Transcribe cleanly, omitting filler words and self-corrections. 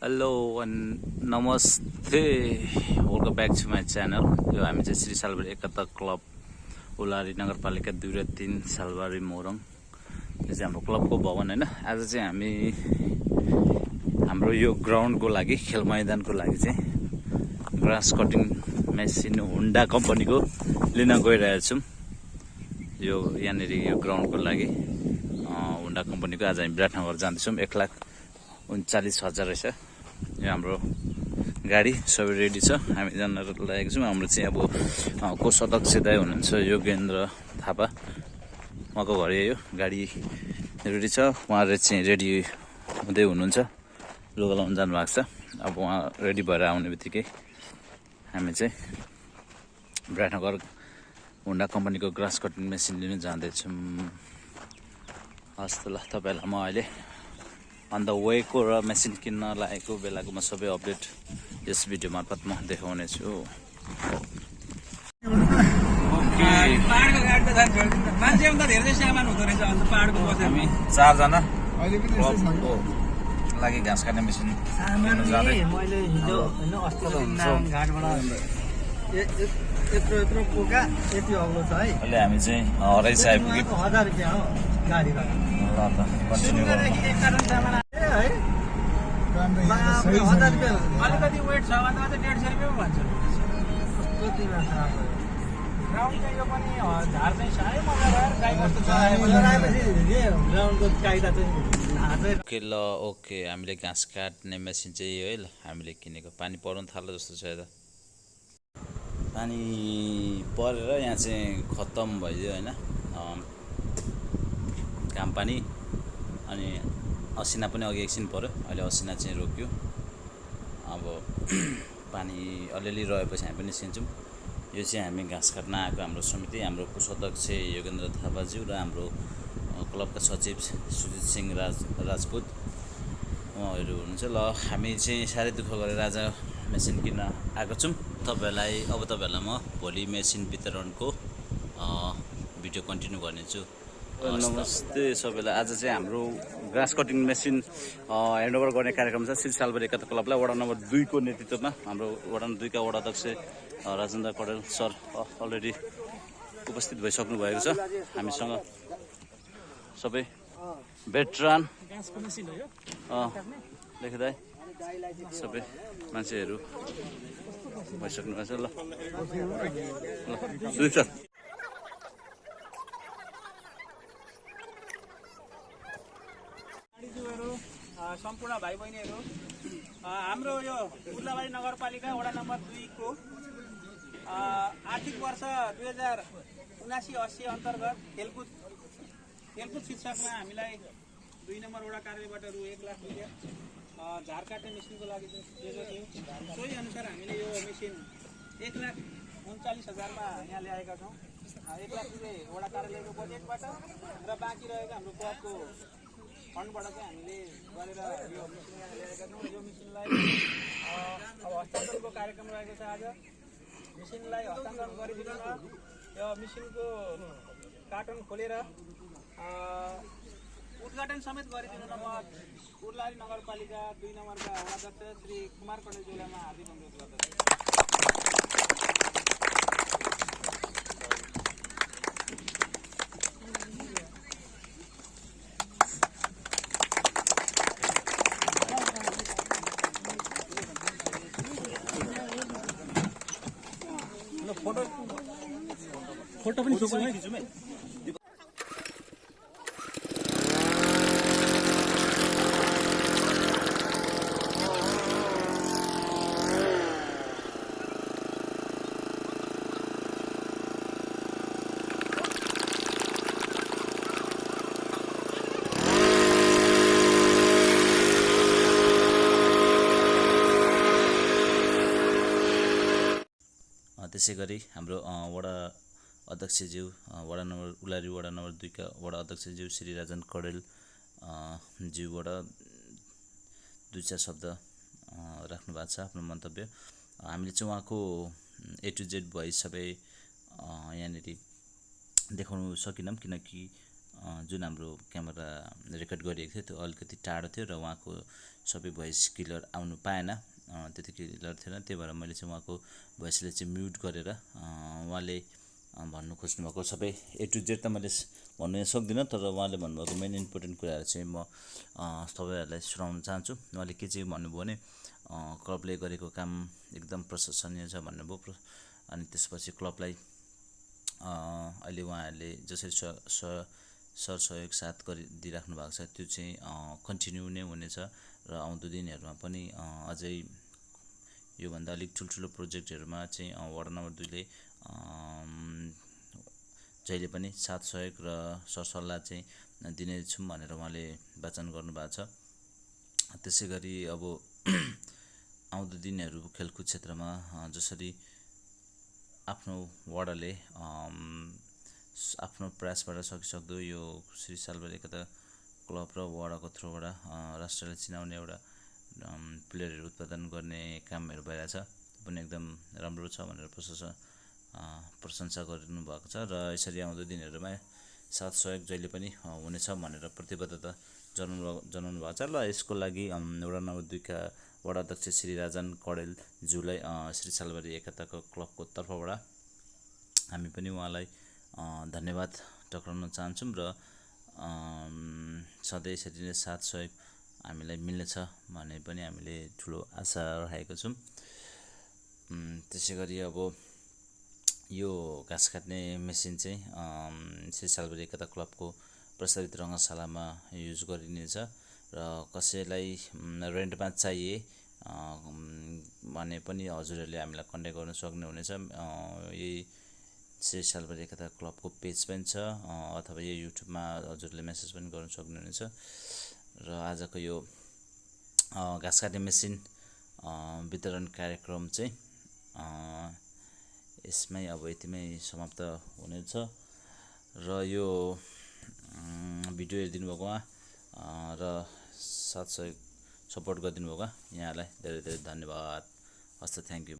Hello and namaste. Welcome back to my channel. यो हामी चाहिँ श्री सालबारी एकता क्लब उलारी नगरपालिका 2 र 3 सालबारी मोरङ। यो चाहिँ हाम्रो क्लबको भवन हैन। आज चाहिँ हामी हाम्रो यो ग्राउन्डको लागि खेल मैदानको लागि चाहिँ ग्रास कटिङ मेसिन होन्डा कम्पनीको लिन गइरहेका छौं। यो यहाँनेरि यो ग्राउन्डको लागि होन्डा कम्पनीको आज हामी विराटनगर जाँदैछौं। 1,39,000 रहेछ। यो हाम्रो गाडी सबै रेडी छ, हामी जान लागेको छौं। हाम्रो चाहिँ अब को सदस्य दाइ हुनुहुन्छ योगेन्द्र थापा, उहाँको घर यो गाडी रेडी छ। उहाँले चाहिँ रेडी हुँदै हुनुहुन्छ, लुगा लाउन जानु भएको छ। अब उहाँ रेडी भएर आउने बित्तिकै हामी चाहिँ विराटनगर होन्डा कम्पनीको ग्रास कटिङ मेसिन लिन जाँदैछौँ। हस् त ल, तपाईहरुलाई म अहिले अन द वे को र मेसिन किन्न लागेको बेलाको म सबै अपडेट यस भिडियो मार्फत म देखाउने छु। पहाडको गाडी त मान्छे पनि त धेरै सामान हुँदो रहेछ। अन्त पहाडको बसेर हामी 4 जना क्लबको लागि घाँस काट्ने मेसिन मैले हिजो हैन अस्ति घाटबाट यत्रो पोका यति अग्लो छ है। अहिले हामी चाहिँ हराइस आइपुग्यौँ। 1000 रुपैयाँ हो गाडी भाडा। ल त कन्टिन्यू गरौँ। अलिकति वेट छ भने चाहिँ 150 रुपियाँ भन्छ। कति मात्रा ग्राउन्ड चाहिँ यो पनि झार चाहिँ साह्रै मजा भएर गाई बस्तु चलाएपछि ग्राउन्डको कायदा चाहिँ ओके ल, ओके हामीले घाँस काट्ने मेसिन चाहिँ यो है। ल हामीले किनेको पानी पर्न थाल्यो जस्तो छ यता। पानी परेर यहाँ चाहिँ खत्तम भइदियो हैन काम पानी। अनि असिना पनि अघि एकछिन पर्यो, अहिले असिना चाहिँ रोक्यो। अब पानी अलिअलि रहेपछि हामी पनि निस्किन्छौँ। यो चाहिँ हामी घाँस काट्न आएको हाम्रो समिति, हाम्रो कोषाध्यक्ष योगेन्द्र थापाज्यू र हाम्रो क्लबका सचिव सुजित सिंह राजपूत उहाँहरू हुनुहुन्छ। ल हामी चाहिँ साह्रै दुःख गरेर आज मेसिन किन्न आएको छौँ। तपाईँहरूलाई म भोलि मेसिन वितरणको भिडियो कन्टिन्यू गर्नेछु। नमस्ते सबैलाई। आज चाहिँ हाम्रो ग्रास कटिङ मेसिन ह्यान्डओभर गर्ने कार्यक्रम छ श्री सालबारी एकता क्लबलाई। वडा नम्बर 2 को नेतृत्वमा हाम्रो वडा नम्बर 2 का वडा अध्यक्ष राजेन्द्र कडेल सर अलरेडी उपस्थित भइसक्नु भएको छ। हामीसँग सबै भेटरान लेख्दा सबै मान्छेहरू भइसक्नु भएको छ। ल सुजित सर, सम्पूर्ण भाइ बहिनीहरू, हाम्रो यो उर्लाबारी नगरपालिका वडा नम्बर 2 को आर्थिक वर्ष 2079-80 अन्तर्गत खेलकुद शीर्षकमा हामीलाई 2 नम्बर वडा कार्यालयबाट रु 1 लाख रुपियाँ झार काट्ने मेसिनको लागि दिएको थियो। सोही अनुसार हामीले यो मेसिन 1,39,000 मा यहाँ ल्याएका छौँ। 1 लाख रुपियाँ वडा कार्यालयको बजेटबाट र बाँकी रहेको हाम्रो क्लबको फन्डबाट चाहिँ हामीले गरेर यो मेसिन यहाँ ल्याएका छौँ। यो मेसिनलाई अब हस्तान्तरणको कार्यक्रम रहेको छ। आज मेसिनलाई हस्तान्तरण गरिदिनु न। यो मेसिनको कार्टन खोलेर उद्घाटन समेत गरिदिनु न। म उर्लाबारी नगरपालिका 2 नम्बरका वडाध्यक्ष श्री कुमार कडेलज्यूलाई हार्दिक अनुरोध गर्दछु। फोटो पनि खिचौँ है। त्यसै गरी हाम्रो वडा अध्यक्षज्यू वडा नम्बर उलारी वडा नम्बर 2 का वडा अध्यक्षज्यू श्री राजन कडेल ज्यूबाट 2-4 शब्द राख्नु भएको छ आफ्नो मन्तव्य। हामीले चाहिँ उहाँको A to Z भइ सबै यहाँनेरि देखाउन सकिनौँ, किनकि जुन हाम्रो क्यामेरा रेकर्ड गरिएको थियो त्यो अलिकति टाढो थियो र उहाँको सबै भोइस क्लियर आउनु पाएन, त्यति क्लियर थिएन। त्यही भएर मैले चाहिँ उहाँको भोइसलाई चाहिँ म्युट गरेर उहाँले भन्नु खोज्नुभएको सबै A to Z त मैले भन्नु यहाँ सक्दिनँ, तर उहाँले भन्नुभएको मेन इम्पोर्टेन्ट कुराहरू चाहिँ म तपाईँहरूलाई सुनाउन चाहन्छु। उहाँले के चाहिँ भन्नुभयो भने क्लबले गरेको काम एकदम प्रशंसनीय छ भन्नुभयो। अनि त्यसपछि क्लबलाई अहिले उहाँहरूले जसरी सरसहयोग साथ गरिदिइराख्नु भएको छ त्यो चाहिँ कन्टिन्यू नै हुनेछ र आउँदो दिनहरूमा पनि अझै योभन्दा अलिक ठुल्ठुलो प्रोजेक्टहरूमा चाहिँ वडा नम्बर 2 ले जहिले पनि साथ सहयोग र सरसल्लाह चाहिँ दिनेछौँ भनेर उहाँले वचन गर्नुभएको छ। त्यसै गरी अब आउँदो दिनहरू खेलकुद क्षेत्रमा जसरी आफ्नो वडाले आफ्नो प्रयासबाट सकिसक्दो यो श्री सालबारी एकता क्लब र वडाको थ्रुबाट राष्ट्रलाई चिनाउने एउटा प्लेयरहरू उत्पादन गर्ने कामहरू भइरहेछ, पनि एकदम राम्रो छ भनेर प्रशंसा गर्नुभएको छ। र यसरी आउँदो दिनहरूमा साथ सहयोग जहिले पनि हुनेछ भनेर प्रतिबद्धता जनाउनु भएको छ। र यसको लागि वडा नम्बर 2 का वडा अध्यक्ष श्री राजन कडेलज्यूलाई श्री सालबारी एकताको क्लबको तर्फबाट हामी पनि उहाँलाई धन्यवाद टक्राउन चाहन्छौँ र सधैँ यसरी नै साथ सहयोग हामीलाई मिल्नेछ भन्ने पनि हामीले ठुलो आशा राखेका छौँ। त्यसै गरी अब यो घाँस काट्ने मेसिन चाहिँ श्री सालबारी एकता क्लबको प्रस्तावित रङ्गशालामा युज गरिनेछ र कसैलाई रेन्टमा चाहिए भने पनि हजुरहरूले हामीलाई कन्ट्याक्ट गर्न सक्नुहुनेछ। यही श्री सालबारी एकता क्लबको पेज पनि छ अथवा यो युट्युबमा हजुरले मेसेज पनि गर्न सक्नुहुनेछ। र आजको यो घाँस काट्ने मेसिन वितरण कार्यक्रम चाहिँ यसमै अब यतिमै समाप्त हुनेछ। र यो भिडियो हेरिदिनु भएकोमा र साथ सहयोग सपोर्ट गरिदिनु भएको यहाँलाई धेरै धेरै धन्यवाद। हस् त, थ्याङ्क यू।